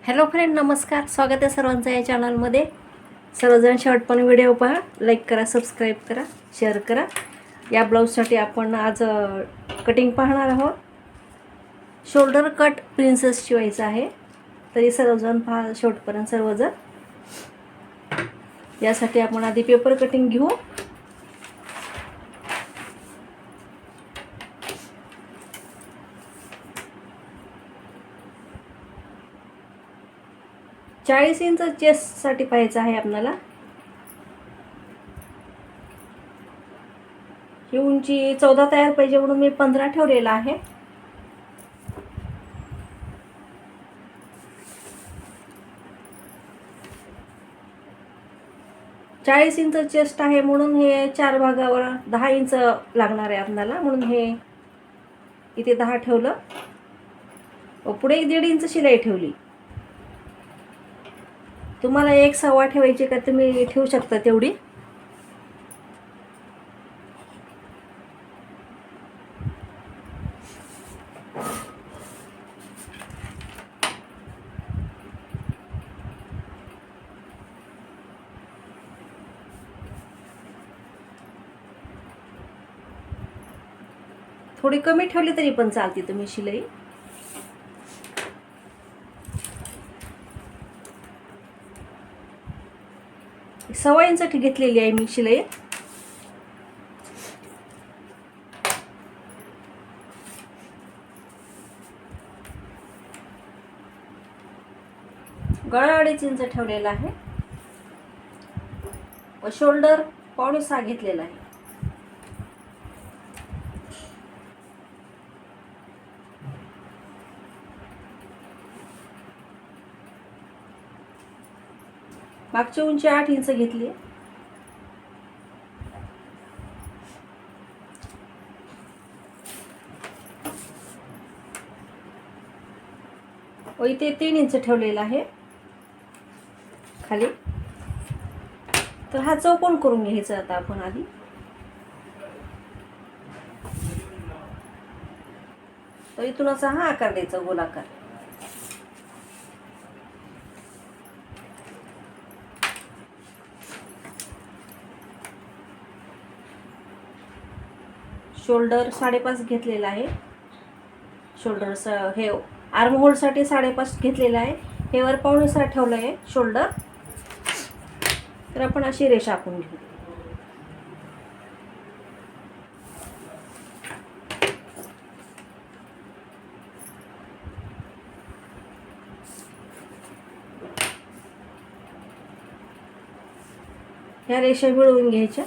Hello friend, नमस्कार. स्वागत आहे सर्वांचं या चॅनलमध्ये. सर्वजण शॉर्ट व्हिडिओ पहा, लाईक करा, सबस्क्राईब करा, शेअर करा. या ब्लाऊजसाठी आपण आज कटिंग पाहणार आहोत. शोल्डर कट प्रिन्सेस शिवायचं आहे, तरी सर्वजण पहा शेवटपर्यंत सर्वजण. यासाठी आपण आधी पेपर कटिंग घेऊ. चाळीस इंच चेस्टसाठी पाहायचं आहे आपल्याला. ही उंची 14 तयार पाहिजे म्हणून मी 15 ठेवलेला आहे. चाळीस इंच चेस्ट आहे म्हणून हे 4 भागावर 10 इंच लागणार आहे आपल्याला, म्हणून हे इथे 10 ठेवलं व पुढे 1.5 इंच शिलाई ठेवली. तुम्हाला 1.25 ठेवायची का तुम्ही ठेवू शकता तेवढी. थोडी कमी ठेवली तरी पण चालते तुम्ही शिलाई. सव्वा इंच घेतलेली आहे मी शिलाई. गळा 2.5 इंच ठेवलेला आहे व शोल्डर 5.25 घेतलेला आहे. मागची उंची 8 इंच घेतली. व इथे 3 इंच ठेवलेला आहे खाली. तर हा चौकोन करून घ्यायचा आता आपण आधी. तर इथून असा हा आकार द्यायचा, गोलाकार. शोल्डर 5.5 घेतलेला आहे. शोल्डर हे आर्म होलसाठी 5.5 घेतलेला आहे. हे वर 5.25 ठेवलं आहे शोल्डर. तर आपण अशी रेषा आखून घेऊ. ह्या रेषा मिळवून घ्यायच्या.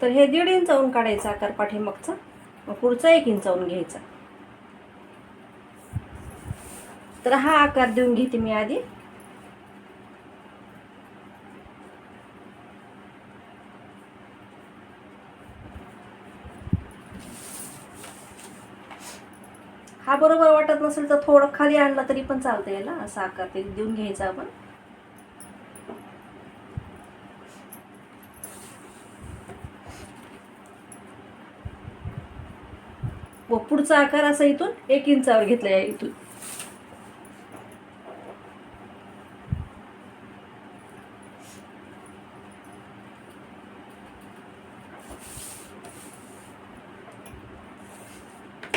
तर हे 1.5 इंचावरून काढायचा आकार पाठीमागचा, मग पुढचा 1 इंचावरून घ्यायचा. तर हा आकार देऊन घेते मी आधी. हा बरोबर वाटत नसेल तर थोडं खाली आणला तरी पण चालतं. याला असा आकार ते देऊन घ्यायचा आपण. व पुढचा आकार असा इथून 1 इंचावर घेतला आहे. इथून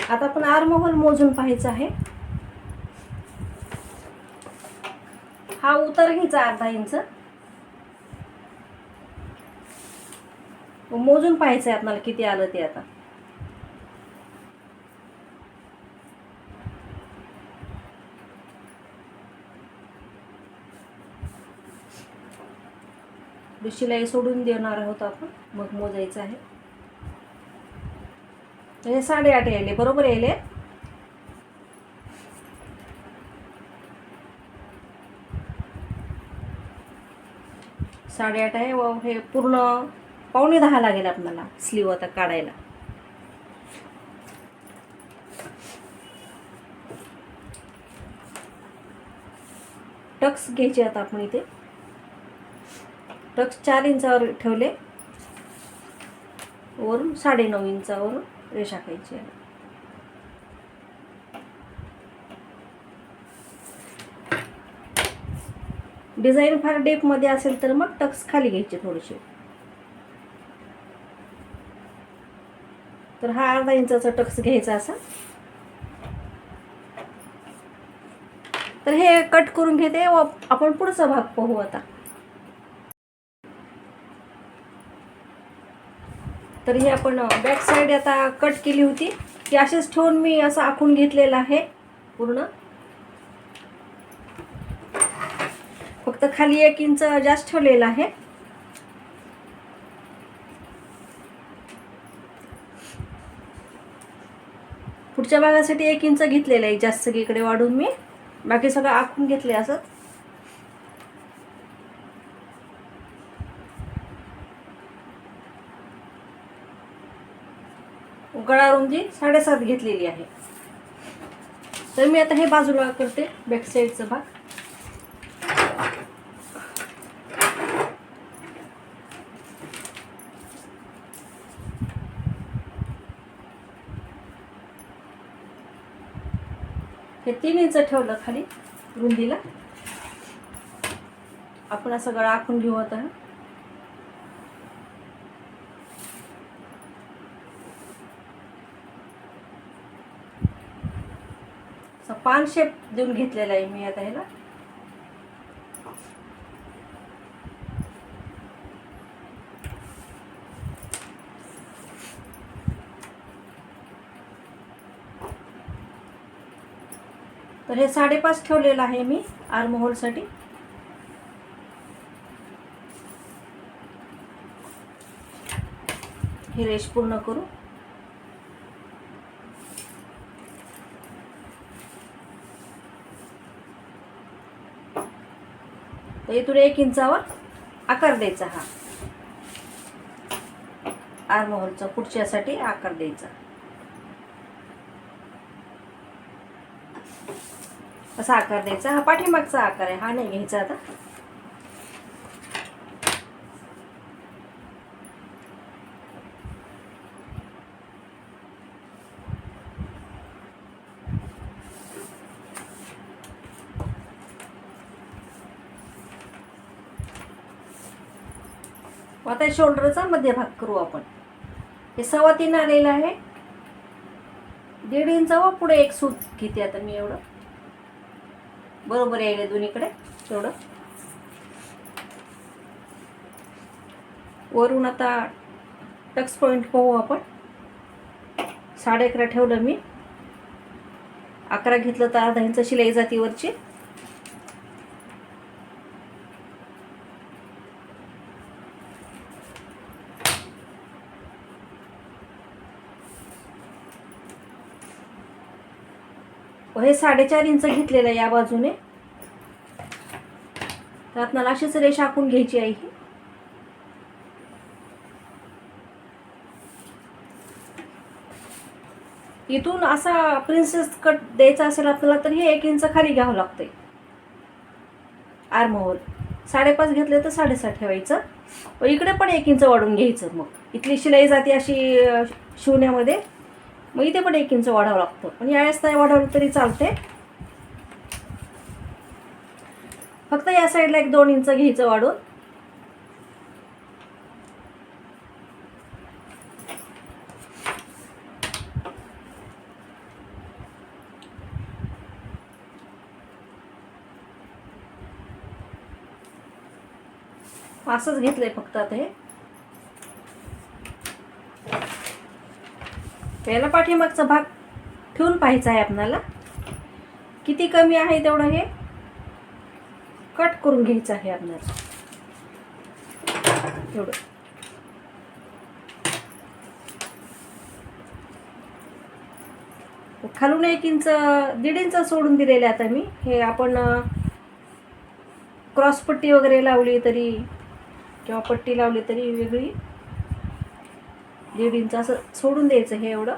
आता आपण आर्म होल मोजून पाहायचं आहे. हा उतार घ्यायचा 1/2 इंच व मोजून पाहायचं आहे आपल्याला किती आलं ते. आता शिलाई सोडून देणार आहोत आपण, मग मोजायचं आहे. हे 8.5 यायले, बरोबर यायले. साडे 8 आहे व हे पूर्ण 9:15 लागेल आपल्याला स्लीव आता काढायला. टक्स घ्यायचे आता आपण. इथे टक्स 4 इंचावर ठेवले, वरून 9.5 इंचावरून रेषा खायची आहे. डिझाईन फार डीपमध्ये असेल तर मग टक्स खाली घ्यायचे थोडेसे. तर हा अर्धा इंचाचा टक्स घ्यायचा असा. तर हे कट करून घेते व आपण पुढचा भाग पाहू आता. तर हे आपण बॅक साईड आता कट केली होती ती अशीच ठेवून मी असं आखून घेतलेलं आहे पूर्ण. फक्त खाली 1 इंच जास्त ठेवलेलं आहे. पुढच्या भागासाठी 1 इंच घेतलेलं आहे जास्त सगळीकडे वाढून मी. बाकी सगळं आखून घेतले असं. गळा रुंदी 7.5 घेतलेली आहे. तर मी आता हे बाजूला करते बॅक साईडचा भाग. हे 3 इंच ठेवलं खाली रुंदीला. आपण असं गळा आखून घेऊ आता. पान शेप देऊन घेतलेला आहे मी आता ह्याला. तर हे 5.5 ठेवलेलं आहे मी आर्म होल साठी. ही रेष पूर्ण करू. तर इथून 1 इंचावर आकार द्यायचा. हा आर्म होलचा पुढच्यासाठी आकार द्यायचा. असा आकार द्यायचा. हा पाठीमागचा आकार आहे, हा नाही घ्यायचा आता. आता शोल्डरचा मध्यभाग करू आपण. हे 3.25 आलेलं आहे. 1.5 इंच व पुढे 1 सूत घेते आता मी. एवढं बरोबर यायला दोन्हीकडे तेवढं. वरून आता टक्स पॉइंट पाहू आपण. 11.5 ठेवलं मी. 11 घेतलं तर अर्धा इंच शिलाई जाती वरची. हे 4.5 इंच घेतलेलं आहे या बाजूने. तर आपल्याला अशीच रेषा आखून घ्यायची आहे. इथून असा प्रिन्सेस कट द्यायचा असेल आपल्याला तर हे 1 इंच खाली घ्यावं लागतंय. आर्म होल 5.5 घेतले तर 7.5 ठेवायचं. व इकडे पण 1 इंच वाढवून घ्यायचं. मग इथली शिलाई जाते अशी शिवण्यामध्ये. मग इथे पण 1 इंच वाढावं लागतं. पण यावेळेस नाही वाढवलं तरी चालते. फक्त या साईडला 1-2 इंच घ्यायचं वाढून. असंच घेतलंय फक्त आता हे. पहिला पाठीमागचा भाग ठेवून पाहायचा आहे आपल्याला. किती कमी आहे तेवढं हे कट करून घ्यायचं आहे आपल्याला. एवढं खालून 1 इंच 1.5 इंच सोडून दिलेले आता मी. हे आपण क्रॉस पट्टी वगैरे लावली तरी किंवा पट्टी लावली तरी वेगळी 1.5 इंच असं सोडून द्यायचं हे एवढं.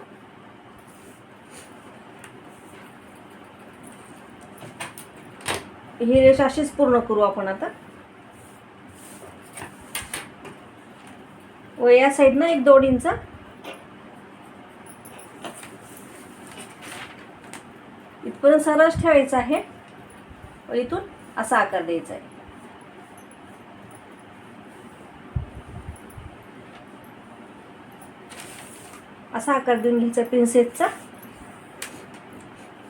ही रेषा अशीच पूर्ण करू आपण आता. व या साईडनं 1-2 इंच इथपर्यंत सरळ ठेवायचं आहे. व इथून असा आकार द्यायचा आहे. असा आकार देऊन घ्यायचा प्रिन्सेसचा.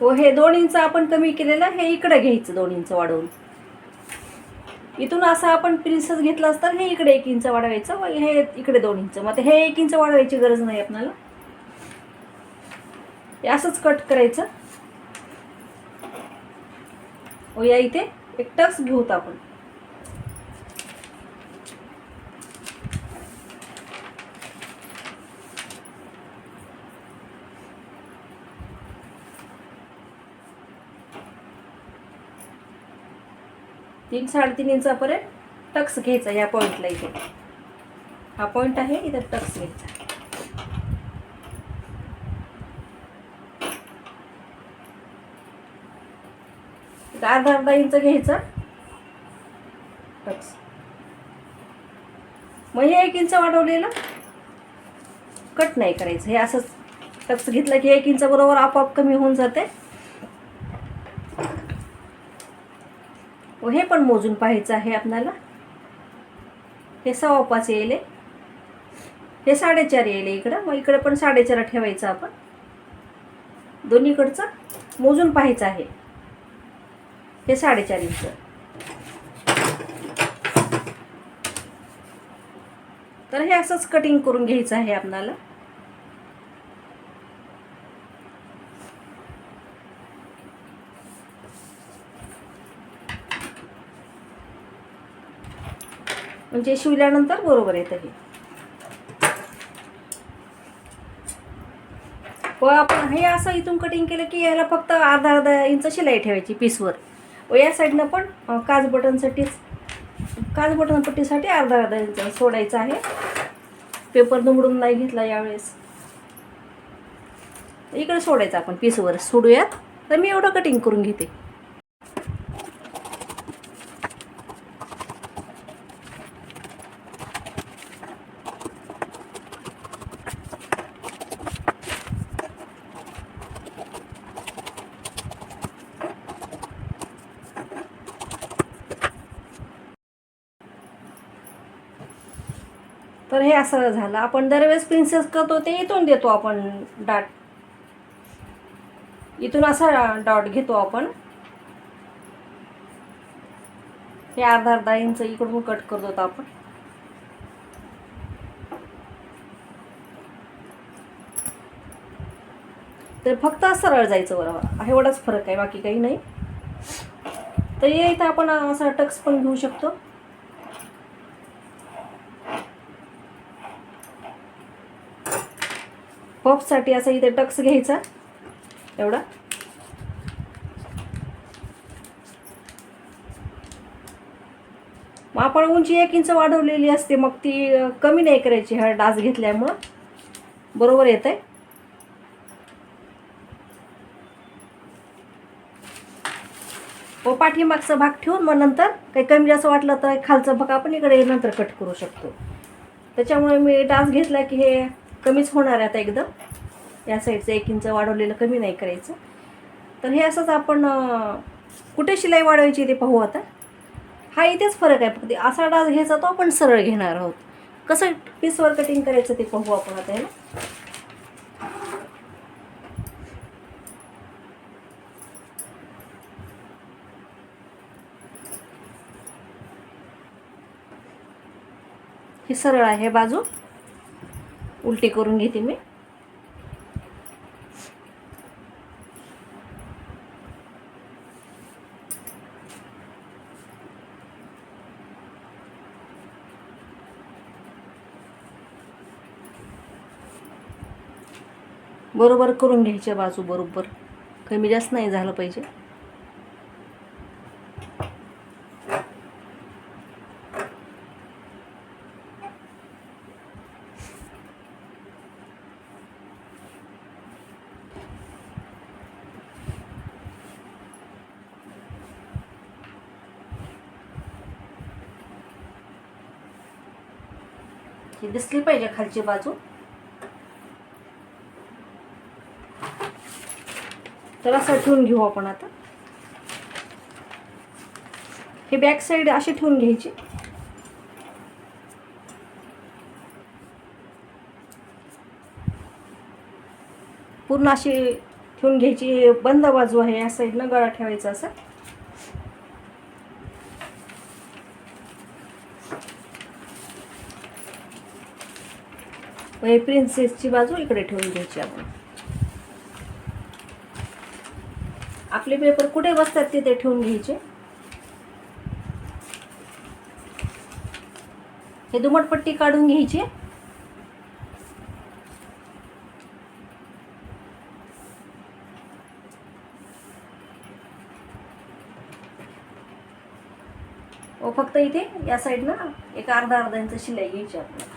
व हे 2 इंच आपण कमी केलेलं हे इकडे घ्यायचं, 2 इंच वाढवून. इथून असं आपण प्रिन्सेस घेतला असता हे इकडे 1 इंच वाढवायचं व हे इकडे 2 इंच. मग हे 1 इंच वाढवायची गरज नाही आपल्याला. हे असंच कट करायचं. व या इथे एक टक्स घेऊत आपण. तीन 3.5 इंचापर्यंत टक्स घ्यायचा या पॉईंटला. इथे हा पॉईंट आहे, इथे टक्स घ्यायचा. अर्धा इंच घ्यायचा टक्स. मग हे 1 इंच वाढवलेलं कट नाही करायचं. हे असंच टक्स घेतलं की 1 इंच बरोबर आपोआप कमी होऊन जाते. व हे पण मोजून पाहायचं आहे आपल्याला. हे 5.25 येईल, हे 4.5 येईल इकडं. मग इकडे पण 4.5 ठेवायचं आपण. दोन्हीकडचं मोजून पाहायचं आहे. हे 4.5 इंच. तर हे असंच कटिंग करून घ्यायचं आहे आपल्याला. म्हणजे शिवल्यानंतर बरोबर येतं हे. व आपण हे असं इथून कटिंग केलं की याला फक्त अर्धा इंच शिलाई ठेवायची पीसवर. व या साईडनं पण काज बटन पट्टीसाठी अर्धा इंच सोडायचं आहे. पेपर दुमडून नाही घेतला यावेळेस. इकडे सोडायचं आपण पीसवर सोडूयात. तर मी एवढं कटिंग करून घेते. तर हे असं झालं. आपण दरवेळेस प्रिन्सेस करतो ते इथून देतो आपण डाट. इथून असा डॉट घेतो आपण. हे अर्धा इंच इकडून कट करतो आपण. तर फक्त सरळ जायचं बरोबर. एवढाच फरक आहे, बाकी काही नाही. तर हे इथं आपण असा टक्स पण घेऊ शकतो. पफसाठी असं इथे टक्स घ्यायचा एवढा. मग आपण उंची 1 इंच वाढवलेली असते, मग ती कमी नाही करायची. हा डास घेतल्यामुळं बरोबर येत आहे. व पाठीमागचा भाग ठेवून मग नंतर काही कमी जास्त वाटलं तर खालचा भाग आपण इकडे नंतर कट करू शकतो. त्याच्यामुळे मी डास घेतला की हे कमीच होणार आहे आता एकदम. या साईडचं 1 इंच वाढवलेलं कमी नाही करायचं. तर हे असंच आपण कुठे शिलाई वाढवायची ते पाहू आता. हा इथेच फरक आहे, फक्त असा डास घ्यायचा तो आपण सरळ घेणार आहोत. कसं पीसवर कटिंग करायचं ते पाहू आपण आता. आहे ही सरळ आहे बाजू. उलटी करून घेते मी. बरोबर करून घ्यायच्या बाजू बरोबर. कमी जास्त नाही झालं पाहिजे. ही दिसली पाहिजे खालची बाजू. तर असं ठेवून घेऊ आपण आता. हे बॅक साईड अशी ठेवून घ्यायची. पूर्ण अशी ठेवून घ्यायची. बंद बाजू आहे, या साईडनं गळा ठेवायचा असा. हे प्रिन्सेसची बाजू इकडे ठेवून घ्यायची आपण. आपले पेपर कुठे बसतात तिथे ठेवून घ्यायचे. हे दुमटपट्टी काढून घ्यायची. फक्त इथे या साईडनं एक अर्धा इंच शिलाई घ्यायची आपल्याला.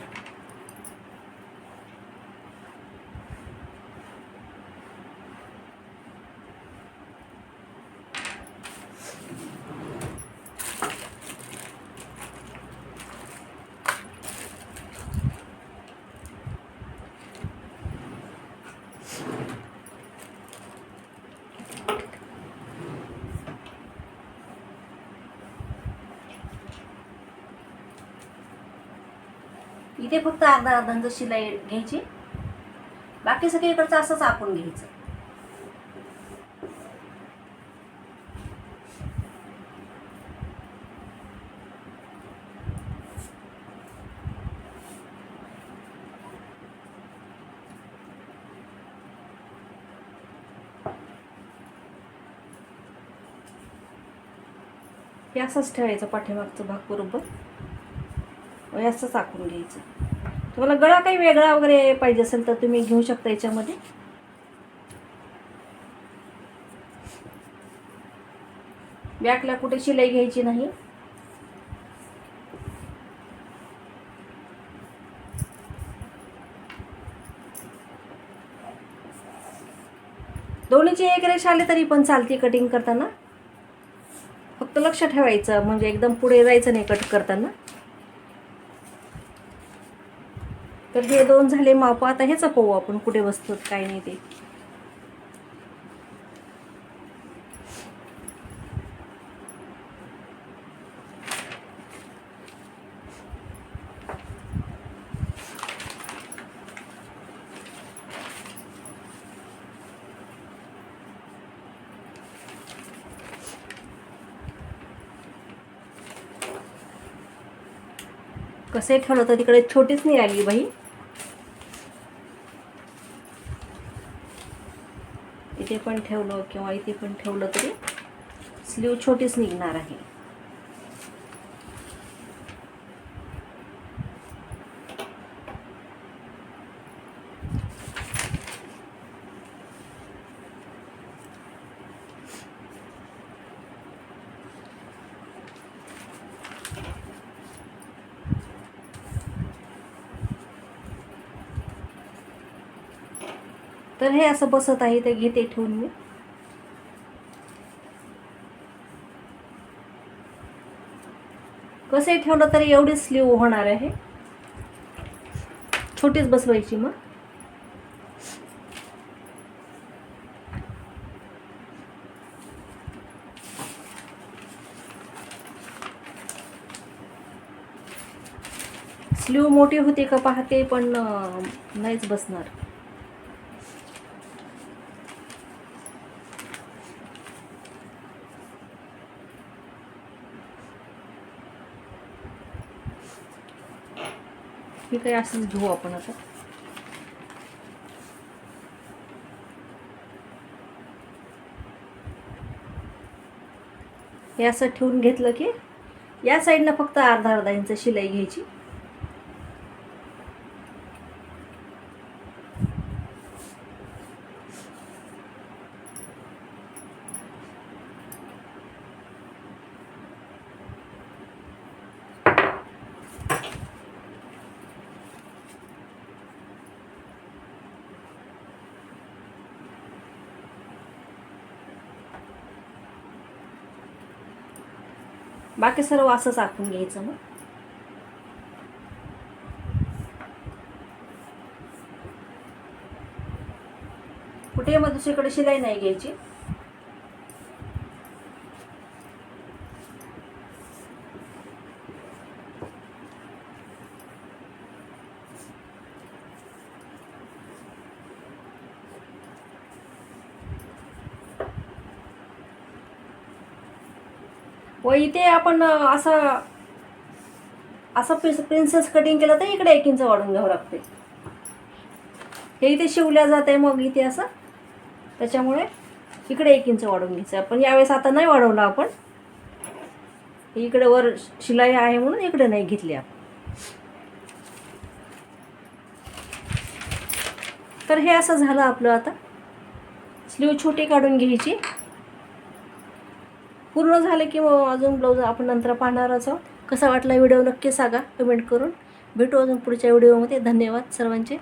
इथे फक्त अर्धा इंच शिलाई घ्यायची. बाकी सगळीकडचं असंच आखून घ्यायचं. हे असंच ठेवायचं पाठीमागचं भाग बरोबर. असंच आखून घ्यायचं. तुम्हाला गळा काही वेगळा वगैरे पाहिजे असेल तर तुम्ही घेऊ शकता याच्यामध्ये. बॅकला कुठे शिलाई घ्यायची नाही. दोन्हीची एक रेष आली तरी पण चालते कटिंग करताना. फक्त लक्ष ठेवायचं, म्हणजे एकदम पुढे जायचं नाही कट करताना. तर हे दोन झाले माप. आता हेच पाहू आपण कुठे बसतो काय नाही ते. कसे ठेवलं तर तिकडे छोटीच नाही आली बाई. इथे पण ठेवलं किंवा इथे पण ठेवलं तरी स्लीव छोटीच निघणार आहे. तर हे असं बसत आहे. ते घेते ठेवून मी. कसे ठेवलं तरी एवढी स्लीव होणार आहे. छोटीच बसवायची मग. स्लीव मोठी होते का पाहते, पण नाहीच बसणार. हे काही असंच घेऊ आपण आता. हे असं ठेवून घेतलं की या साईडनं फक्त अर्धा इंच शिलाई घ्यायची. बाकी सर्व असंच आखून घ्यायचं. मग कुठे मग दुसरीकडे शिलाई नाही घ्यायची. व इथे आपण असं असं प्रिन्सेस कटिंग केलं तर इकडे 1 इंच वाढवून घ्यावं लागते. हे इथे शिवल्या जाते मग इथे असं, त्याच्यामुळे इकडे 1 इंच वाढवून घ्यायचं आपण. यावेळेस आता नाही वाढवलं आपण, इकडे वर शिलाई आहे म्हणून इकडे नाही घेतली आपण. तर हे असं झालं आपलं. आता स्लीव छोटी काढून घ्यायची. पूर्ण झालं की मग अजून ब्लाऊज आपण नंतर पाहणारच आहोत. कसा वाटला व्हिडिओ नक्की सांगा कमेंट करून. भेटू अजून पुढच्या व्हिडिओमध्ये. धन्यवाद सर्वांचे.